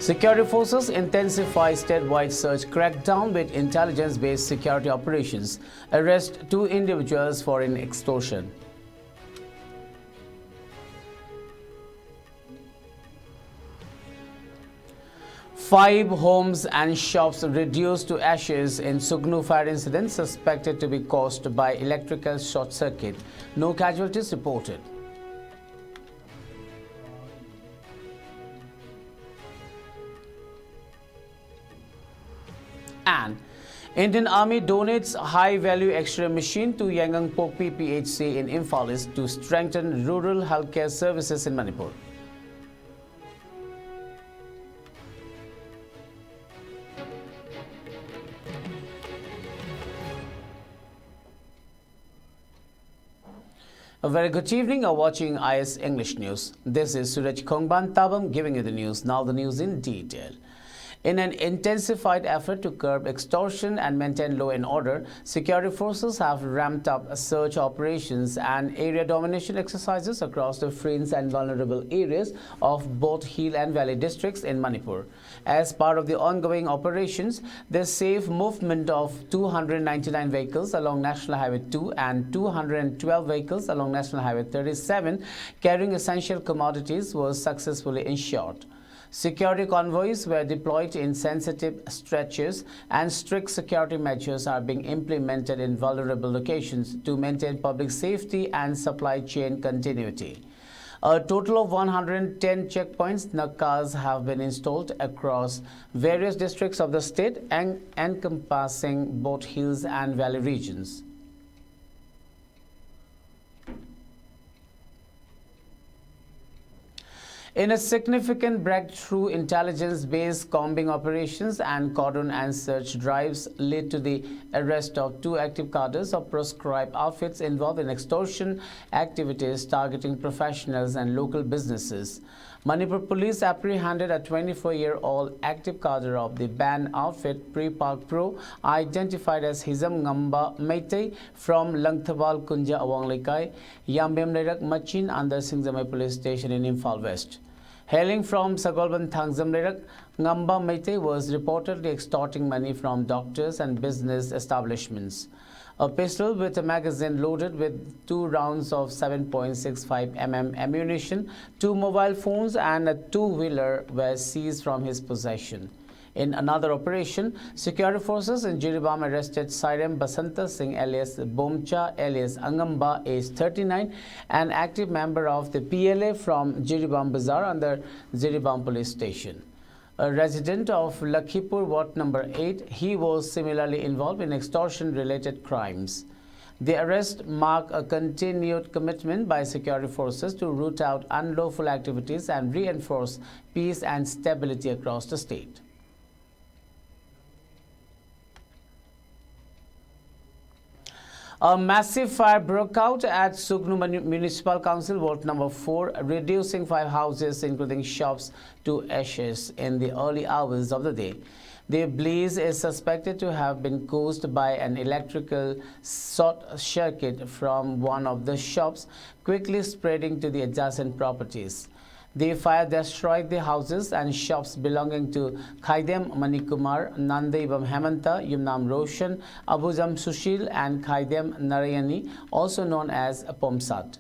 Security forces intensify statewide search crackdown with intelligence-based security operations. Arrest 2 individuals for extortion. Five homes and shops reduced to ashes in Sugnu fire incident suspected to be caused by electrical short circuit. No casualties reported. And Indian Army donates high-value X-ray machine to Yangon Pokpi PHC in Imphal East to strengthen rural healthcare services in Manipur. A very good evening. You're watching IS English News. This is Suraj Khongban Tabam giving you the news. Now the news in detail. In an intensified effort to curb extortion and maintain law and order, security forces have ramped up search operations and area domination exercises across the fringe and vulnerable areas of both Hill and Valley districts in Manipur. As part of the ongoing operations, the safe movement of 299 vehicles along National Highway 2 and 212 vehicles along National Highway 37 carrying essential commodities was successfully ensured. Security convoys were deployed in sensitive stretches and strict security measures are being implemented in vulnerable locations to maintain public safety and supply chain continuity. A total of 110 checkpoints, nakas, have been installed across various districts of the state and encompassing both hills and valley regions. In a significant breakthrough, intelligence-based combing operations and cordon and search drives led to the arrest of 2 active cadres of proscribed outfits involved in extortion activities targeting professionals and local businesses. Manipur police apprehended a 24-year-old active cadre of the banned outfit Pre-Park Pro, identified as Hizam Ngamba Meitei from Langthabal Kunja Awanglekai, Yambem Lerak Machin under Singzamai Police Station in Imphal West. Hailing from Sagolban Thangzam Lerak, Ngamba Meitei was reportedly extorting money from doctors and business establishments. A pistol with a magazine loaded with 2 rounds of 7.65 mm ammunition, 2 mobile phones and a 2-wheeler were seized from his possession. In another operation, security forces in Jiribam arrested Sairem Basanta Singh alias Bomcha alias Angamba, aged 39, an active member of the PLA from Jiribam Bazaar under Jiribam Police Station. A resident of Lakhipur Ward number 8, he was similarly involved in extortion-related crimes. The arrest marked a continued commitment by security forces to root out unlawful activities and reinforce peace and stability across the state. A massive fire broke out at Sugnu Municipal Council Ward number 4, reducing 5 houses including shops to ashes in the early hours of the day. The blaze is suspected to have been caused by an electrical short circuit from one of the shops, quickly spreading to the adjacent properties. The fire destroyed the houses and shops belonging to Khaidem Manikumar, Nandaibam Hemanta, Yumnam Roshan, Abujam Sushil and Khaidem Narayani, also known as Pomsat.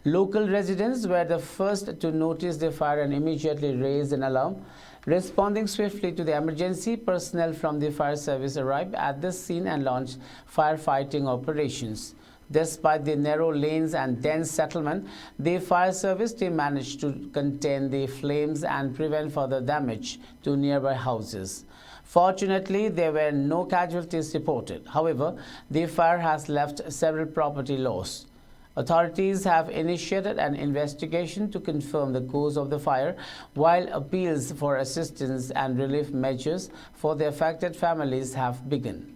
Local residents were the first to notice the fire and immediately raised an alarm. Responding swiftly to the emergency, personnel from the fire service arrived at the scene and launched firefighting operations. Despite the narrow lanes and dense settlement, the fire service team managed to contain the flames and prevent further damage to nearby houses. Fortunately, there were no casualties reported. However, the fire has left several property loss. Authorities have initiated an investigation to confirm the cause of the fire, while appeals for assistance and relief measures for the affected families have begun.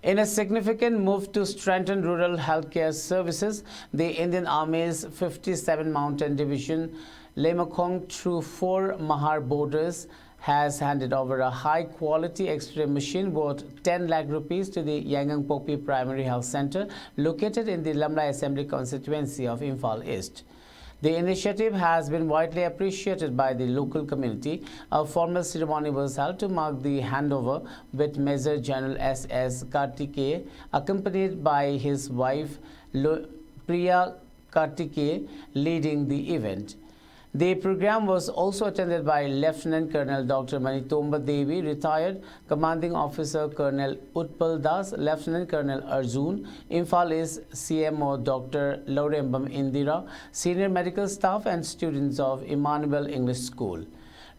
In a significant move to strengthen rural healthcare services, the Indian Army's 57 Mountain Division, Lemokong through 4 Mahar borders, has handed over a high-quality X-ray machine worth 10 lakh rupees to the Yangon Popi Primary Health Centre located in the Lamla Assembly constituency of Imphal East. The initiative has been widely appreciated by the local community. A formal ceremony was held to mark the handover with Major General S.S. Kartikeya, accompanied by his wife Priya Kartikeya, leading the event. The program was also attended by Lieutenant Colonel Dr. Manitomba Devi, retired Commanding Officer Colonel Utpal Das, Lieutenant Colonel Arjun, Imphal East CMO Dr. Lorembam Indira, senior medical staff and students of Emmanuel English School.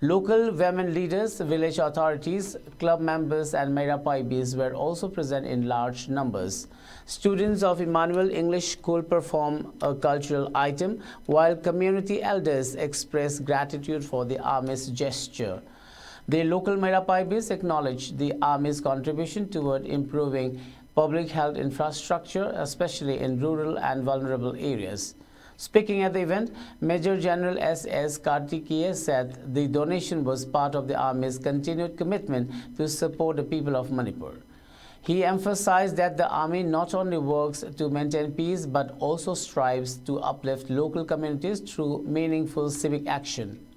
Local women leaders, village authorities, club members and Meira Paibis were also present in large numbers. Students of Emmanuel English School perform a cultural item, while community elders express gratitude for the Army's gesture. The local Meira Paibis acknowledged the Army's contribution toward improving public health infrastructure, especially in rural and vulnerable areas. Speaking at the event, Major General S.S. Kartikeya said the donation was part of the Army's continued commitment to support the people of Manipur. He emphasized that the Army not only works to maintain peace but also strives to uplift local communities through meaningful civic action.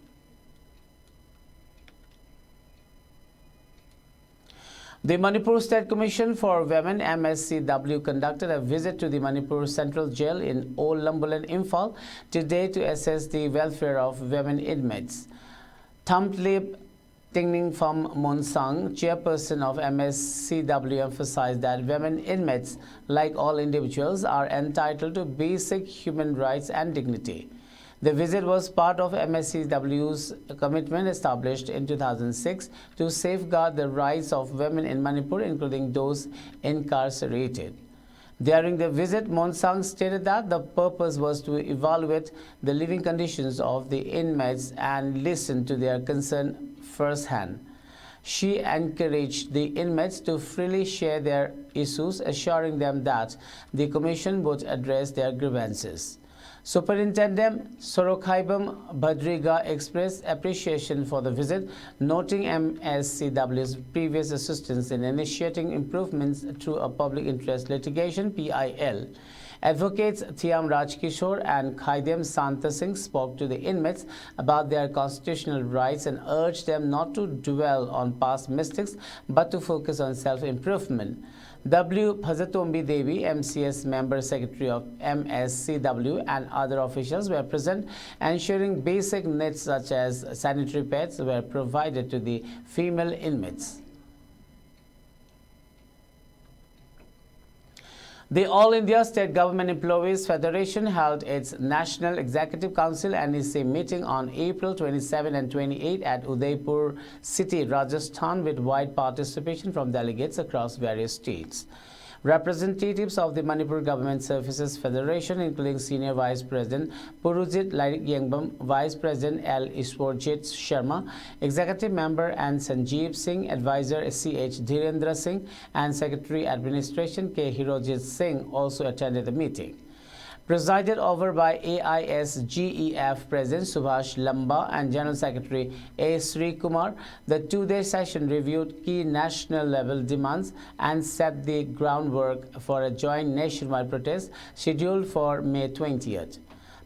The Manipur State Commission for Women MSCW conducted a visit to the Manipur Central Jail in Old Lambulan, Imphal today to assess the welfare of women inmates. Thamtlip Tingning Pham Monsang, chairperson of MSCW, emphasized that women inmates, like all individuals, are entitled to basic human rights and dignity. The visit was part of MSCW's commitment established in 2006 to safeguard the rights of women in Manipur, including those incarcerated. During the visit, Monsang stated that the purpose was to evaluate the living conditions of the inmates and listen to their concern firsthand. She encouraged the inmates to freely share their issues, assuring them that the Commission would address their grievances. Superintendent Sorokhaibam Bhadriga expressed appreciation for the visit, noting MSCW's previous assistance in initiating improvements through a public interest litigation (PIL). Advocates Thiam Rajkishore and Khaidem Santa Singh spoke to the inmates about their constitutional rights and urged them not to dwell on past mistakes but to focus on self-improvement. W. Bhajatombi Devi, MCS Member Secretary of MSCW, and other officials were present, ensuring basic needs such as sanitary pads were provided to the female inmates. The All India State Government Employees Federation held its National Executive Council NEC meeting on April 27 and 28 at Udaipur city, Rajasthan, with wide participation from delegates across various states. Representatives of the Manipur Government Services Federation, including Senior Vice President Purujit Yengbam, Vice President L. Iswarjit Sharma, Executive Member and Sanjeev Singh, Advisor C.H. Dhirendra Singh, and Secretary Administration K. Hirojit Singh also attended the meeting. Presided over by AISGEF President Subhash Lamba and General Secretary A. Sri Kumar, the two-day session reviewed key national-level demands and set the groundwork for a joint nationwide protest scheduled for May 20th.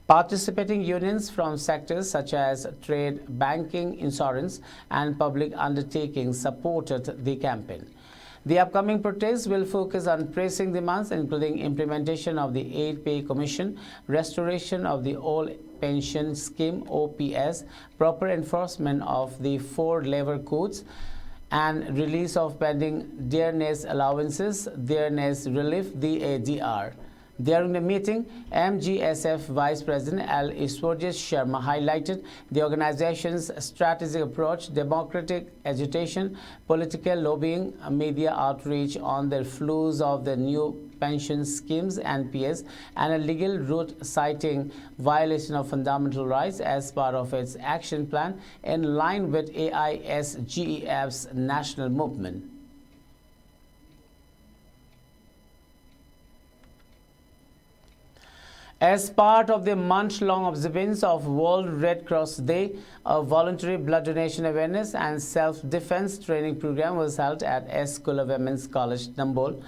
Participating unions from sectors such as trade, banking, insurance, and public undertakings supported the campaign. The upcoming protests will focus on pressing demands, including implementation of the 8-Pay Commission, restoration of the All Pension Scheme (OPS), proper enforcement of the 4 labor codes, and release of pending dearness allowances, dearness relief (DADR). During the meeting, MGSF Vice President L. Iswarjit Sharma highlighted the organization's strategic approach, democratic agitation, political lobbying, media outreach on the flaws of the new pension schemes (NPS), and a legal route citing violation of fundamental rights as part of its action plan in line with AISGEF's national movement. As part of the month-long observance of World Red Cross Day, a voluntary blood donation awareness and self-defense training program was held at ISCOM Women's College, Nambol.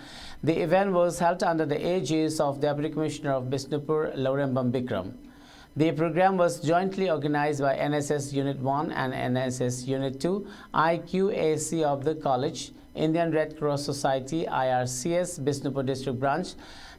The event was held under the aegis of the Deputy Commissioner of Bishnupur, Laurembam Bikram. The program was jointly organized by NSS Unit 1 and NSS Unit 2, IQAC of the college, Indian Red Cross Society, IRCS, Bishnupur District Branch,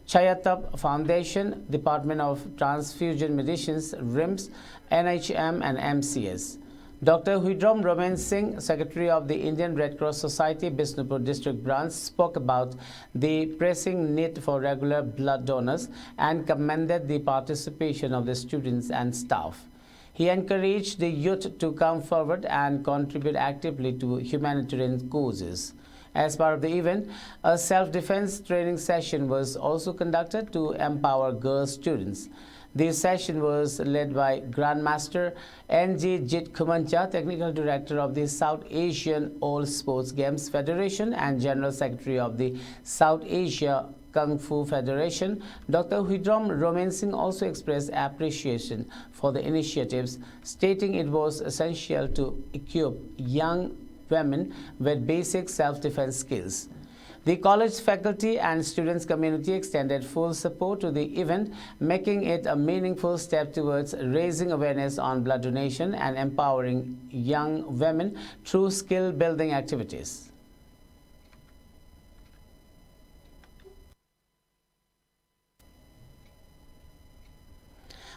Chayatab Foundation, Department of Transfusion Medicines, RIMS, NHM and MCS. Dr. Huidrom Roman Singh, Secretary of the Indian Red Cross Society, Bishnupur District Branch, spoke about the pressing need for regular blood donors and commended the participation of the students and staff. He encouraged the youth to come forward and contribute actively to humanitarian causes. As part of the event, a self-defense training session was also conducted to empower girl students. This session was led by Grandmaster N.G. Jit Kumancha, Technical Director of the South Asian All Sports Games Federation and General Secretary of the South Asia Kung Fu Federation. Dr. Huidrom Roman Singh also expressed appreciation for the initiatives, stating it was essential to equip young women with basic self-defense skills. The college faculty and students community extended full support to the event, making it a meaningful step towards raising awareness on blood donation and empowering young women through skill-building activities.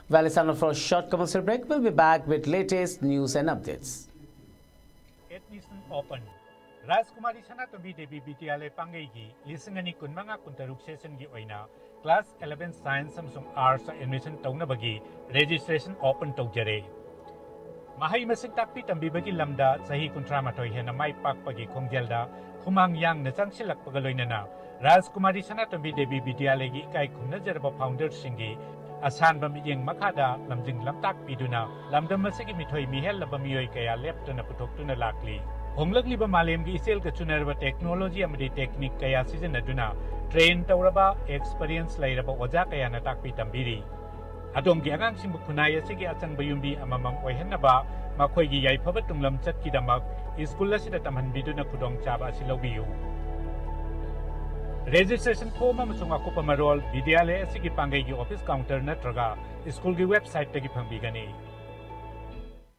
Well, it's time for a short commercial break. We'll be back with latest news and updates. Admission open. Rajkumari sana to BDB BTL Pangai gi lisengani kun mga kuntaruk session gi oina class 11 science samsung arts admission tawna bagi registration open tawjare. Mahay masig takpi tambi bagi lamda sahi kuntra matoy hena mai pak pagi khongjelda humang yang na changsilak pagaloy na Rajkumari sana to BDB BTL gi kai kunna jarba founder singi asan bamiyeng makada lamjing lamtak piduna lamdam masigi mithoy mihel labamiyoy kaya leptana putoktuna lakli. Honglagli ba malem gi isel ka chunarba technology amadi technique kaya sisinaduna train tawraba experience lairaba oja kaya na takpi tambiri. Adom gi angang simbu kunaya sige achang bayumbi amamang oihenaba makhoi gi yaifaba tunglam chatki damak school la sida tamhanbiduna kudong chaba silobiyu. Registration form amasung akupa marol vidyalaya asigi pangai gi office counter natraga school gi website tagi phangbigani.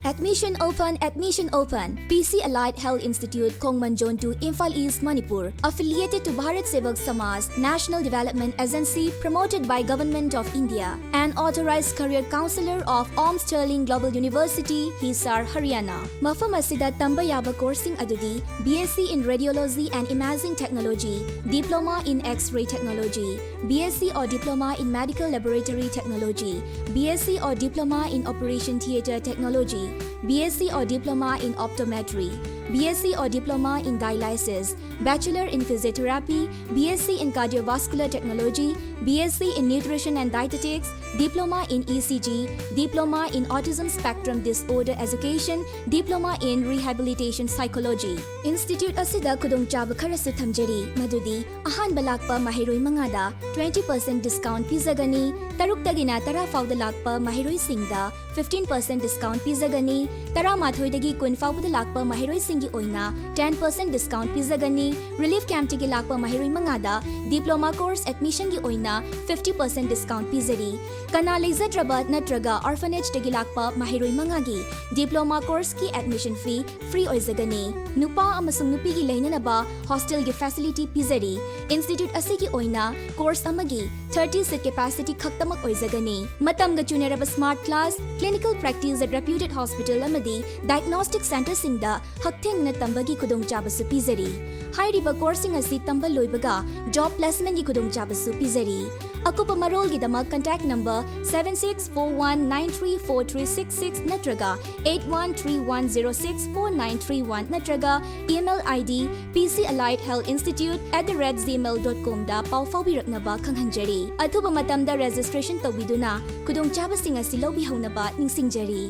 Admission open, admission open. PC Allied Health Institute, Kongmanjon to Imphal East, Manipur. Affiliated to Bharat Sevak Samaj, National Development Agency, promoted by Government of India. An authorized career counselor of Om Sterling Global University, Hisar, Haryana. Mafam asida tamba yaba coursing adudi, BSc in Radiology and Imaging Technology, Diploma in X-ray Technology, BSc or Diploma in Medical Laboratory Technology, BSc or Diploma in Operation Theatre Technology, BSc or Diploma in Optometry, BSc or Diploma in Dialysis, Bachelor in Physiotherapy, BSc in Cardiovascular Technology, BSc in Nutrition and Dietetics, Diploma in ECG, Diploma in Autism Spectrum Disorder Education, Diploma in Rehabilitation Psychology. Institute asida kudongchaba kharasu thamjari madudi ahan balakpa mahiroi mangada 20% discount pizagani taruktagina tara fawda lakpa mahiroi singda 15% discount pizagani tara mathoidagi kun fawda lakpa mahiroi singi oina 10% discount pizagani relief camp tigi lakpa mahiroi mangada diploma course admission gi oina 50% discount pizari kana lezatrabat natraga orphanage tigi lakpa mahiroi mangagi diploma course ki admission fee free oizagani nupa amasung nupi gi leinanaba hostel gi facility pizari institute asigi oina course amagi 30 seat capacity khaktamak oizagani matam ga chunaraba smart class clinical practice at reputed hospital amadi diagnostic center singda haktheng na tambagi kudong chabasu pizari hairiba coursing asi tamba loibaga job placement gi kudong chabasu pizari akupa marol gi damak contact number 7641934366 natraga 8131064931 natraga email id pcalliedhealthinstitute@gmail.com da pau fawbiraknaba khanghanjari athuba matamda registration tawbiduna kudong chabasing asi lobi haunaba ningsingjari.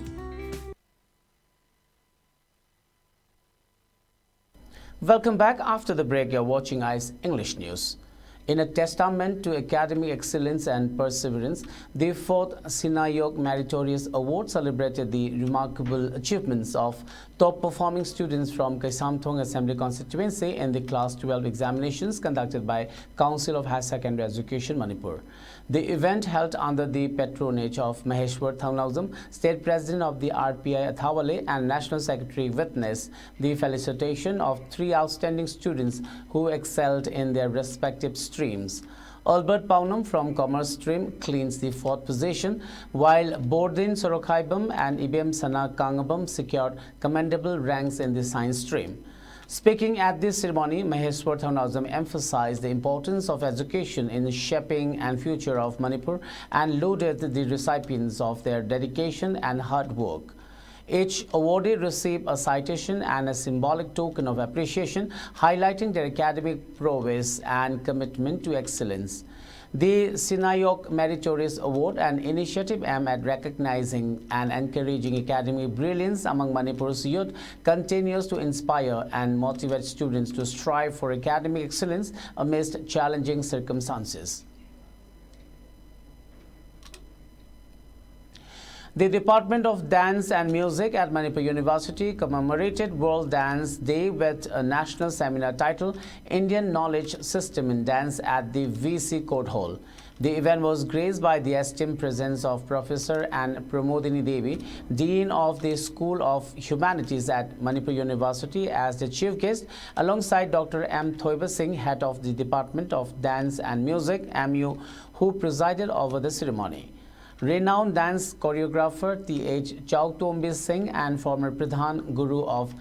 Welcome back. After the break, you're watching ICE English News. In a testament to academic excellence and perseverance, the 4th Sinayok Meritorious Award celebrated the remarkable achievements of top-performing students from Kaisamthong Assembly constituency in the Class 12 examinations conducted by Council of Higher Secondary Education, Manipur. The event held under the patronage of Maheshwar Thaunawjam, State President of the RPI Athawale and National Secretary, witnessed the felicitation of 3 outstanding students who excelled in their respective streams. Albert Paunam from Commerce stream cleans the 4th position, while Bordin Sorokhaibam and Ibem Sana Kangabam secured commendable ranks in the Science stream. Speaking at this ceremony, Maheshwar Thaunawjam emphasized the importance of education in shaping and future of Manipur and lauded the recipients of their dedication and hard work. Each awardee received a citation and a symbolic token of appreciation, highlighting their academic prowess and commitment to excellence. The Sinayok Meritorious Award, an initiative aimed at recognizing and encouraging academic brilliance among Manipur's youth, continues to inspire and motivate students to strive for academic excellence amidst challenging circumstances. The Department of Dance and Music at Manipur University commemorated World Dance Day with a national seminar titled Indian Knowledge System in Dance at the VC Court Hall. The event was graced by the esteemed presence of Professor Ann Pramodini Devi, Dean of the School of Humanities at Manipur University, as the chief guest, alongside Dr. M. Thoiba Singh, head of the Department of Dance and Music, MU, who presided over the ceremony. Renowned dance choreographer T.H. Chowtombi Singh and former Pradhan Guru of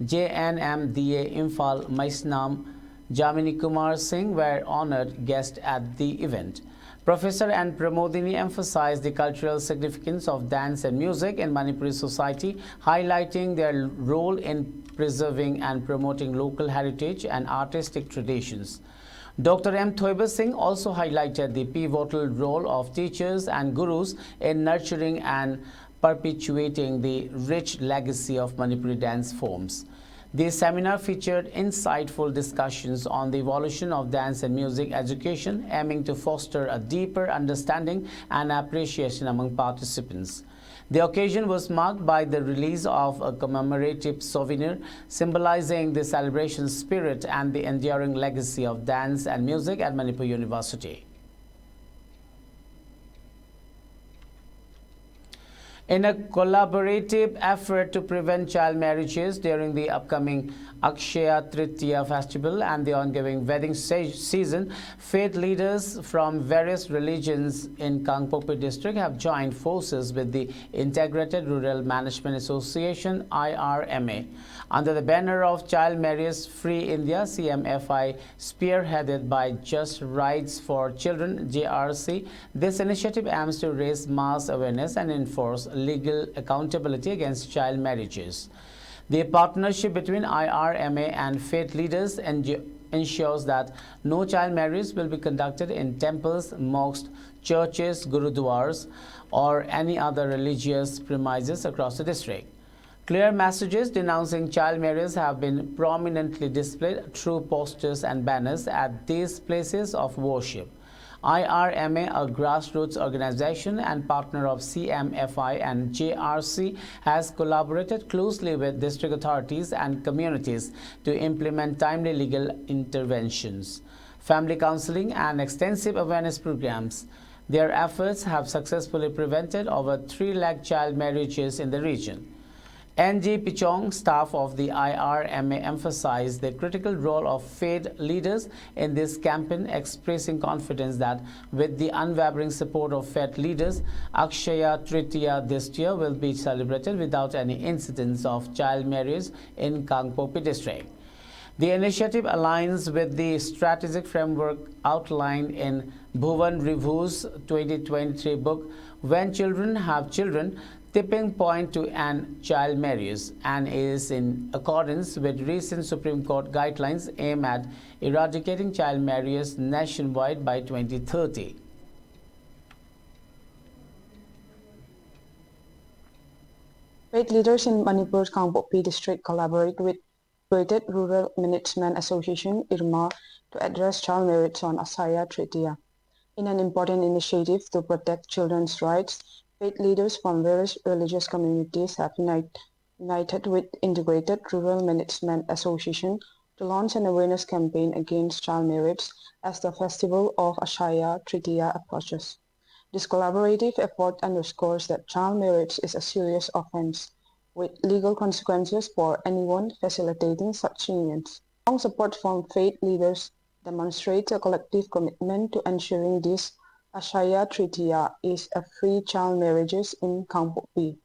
JNMDA Imphal Maisnam Jamini Kumar Singh were honored guests at the event. Professor N. Pramodini emphasized the cultural significance of dance and music in Manipuri society, highlighting their role in preserving and promoting local heritage and artistic traditions. Dr. M. Thoiba Singh also highlighted the pivotal role of teachers and gurus in nurturing and perpetuating the rich legacy of Manipuri dance forms. The seminar featured insightful discussions on the evolution of dance and music education, aiming to foster a deeper understanding and appreciation among participants. The occasion was marked by the release of a commemorative souvenir symbolizing the celebration spirit and the enduring legacy of dance and music at Manipur University. In a collaborative effort to prevent child marriages during the upcoming Akshaya Tritiya festival and the ongoing wedding season, faith leaders from various religions in Kangpokpi district have joined forces with the Integrated Rural Management Association IRMA. Under the banner of Child Marriage Free India, CMFI, spearheaded by Just Rights for Children JRC, this initiative aims to raise mass awareness and enforce legal accountability against child marriages. The partnership between IRMA and faith leaders ensures that no child marriage will be conducted in temples, mosques, churches, gurudwaras, or any other religious premises across the district. Clear messages denouncing child marriage have been prominently displayed through posters and banners at these places of worship. IRMA, a grassroots organization and partner of CMFI and JRC, has collaborated closely with district authorities and communities to implement timely legal interventions, family counseling, and extensive awareness programs. Their efforts have successfully prevented over 3 lakh child marriages in the region. NG Pichong, staff of the IRMA, emphasized the critical role of faith leaders in this campaign, expressing confidence that with the unwavering support of faith leaders, Akshaya Tritiya this year will be celebrated without any incidents of child marriage in Kangpokpi district. The initiative aligns with the strategic framework outlined in Bhuvan Revu's 2023 book, When Children Have Children, Tipping Point to End Child Marriage, and is in accordance with recent Supreme Court guidelines aimed at eradicating child marriage nationwide by 2030. Faith leaders in Manipur's Kangpokpi district collaborate with Integrated Rural Management Association (IRMA) to address child marriage on Asaya Tritiya. In an important initiative to protect children's rights, faith leaders from various religious communities have united with Integrated Rural Management Association to launch an awareness campaign against child marriage as the festival of Ashaya Tritiya approaches. This collaborative effort underscores that child marriage is a serious offense, with legal consequences for anyone facilitating such unions. Strong support from faith leaders demonstrates a collective commitment to ensuring this Ashaya Tritiya is a free child marriages in Kangpokpi.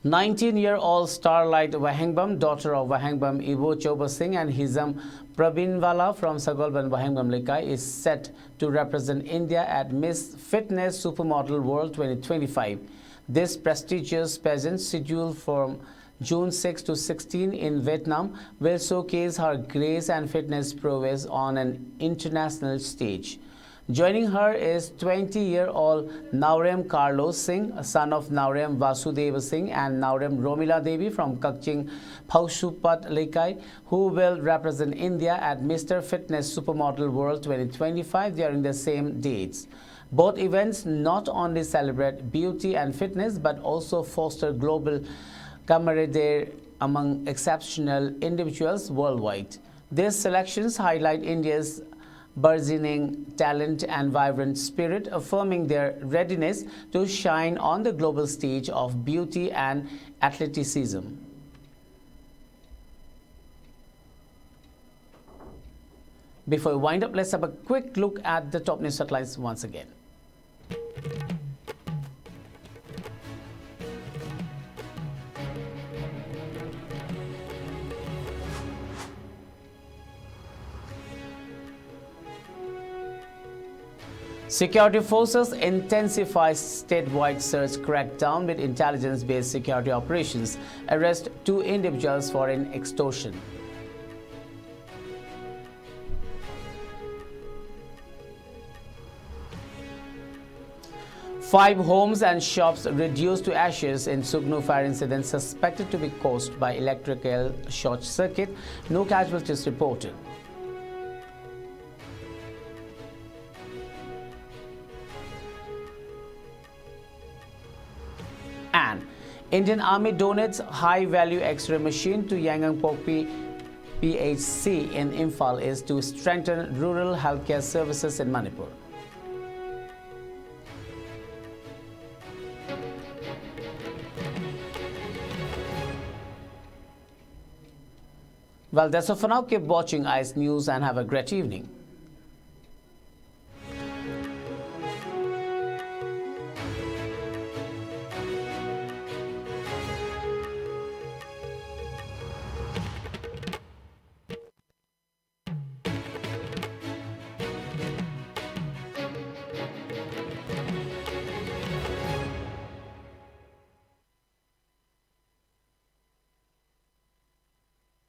19-year-old Starlight Wahengbam, daughter of Wahengbam Ibo Choba Singh and Hizam Praveenwala from Sagolban Wahengbam Lekai, is set to represent India at Miss Fitness Supermodel World 2025. This prestigious pageant, scheduled from June 6 to 16 in Vietnam, will showcase her grace and fitness prowess on an international stage. Joining her is 20-year-old Naurem Carlos Singh, son of Naurem Vasudeva Singh and Naurem Romila Devi from Kakching Phausupat Lekai, who will represent India at Mr. Fitness Supermodel World 2025 during the same dates. Both events not only celebrate beauty and fitness but also foster global camaraderie among exceptional individuals worldwide. These selections highlight India's burgeoning talent and vibrant spirit, affirming their readiness to shine on the global stage of beauty and athleticism. Before we wind up, let's have a quick look at the top news headlines once again. Security forces intensify statewide search crackdown with intelligence-based security operations. Arrest 2 individuals for extortion. Five homes and shops reduced to ashes in Sugnu fire incident suspected to be caused by electrical short circuit. No casualties reported. And Indian Army donates high-value X-ray machine to Yangon Pokpi PHC in Imphal is to strengthen rural healthcare services in Manipur. Well, that's all for now. Keep watching IS News and have a great evening.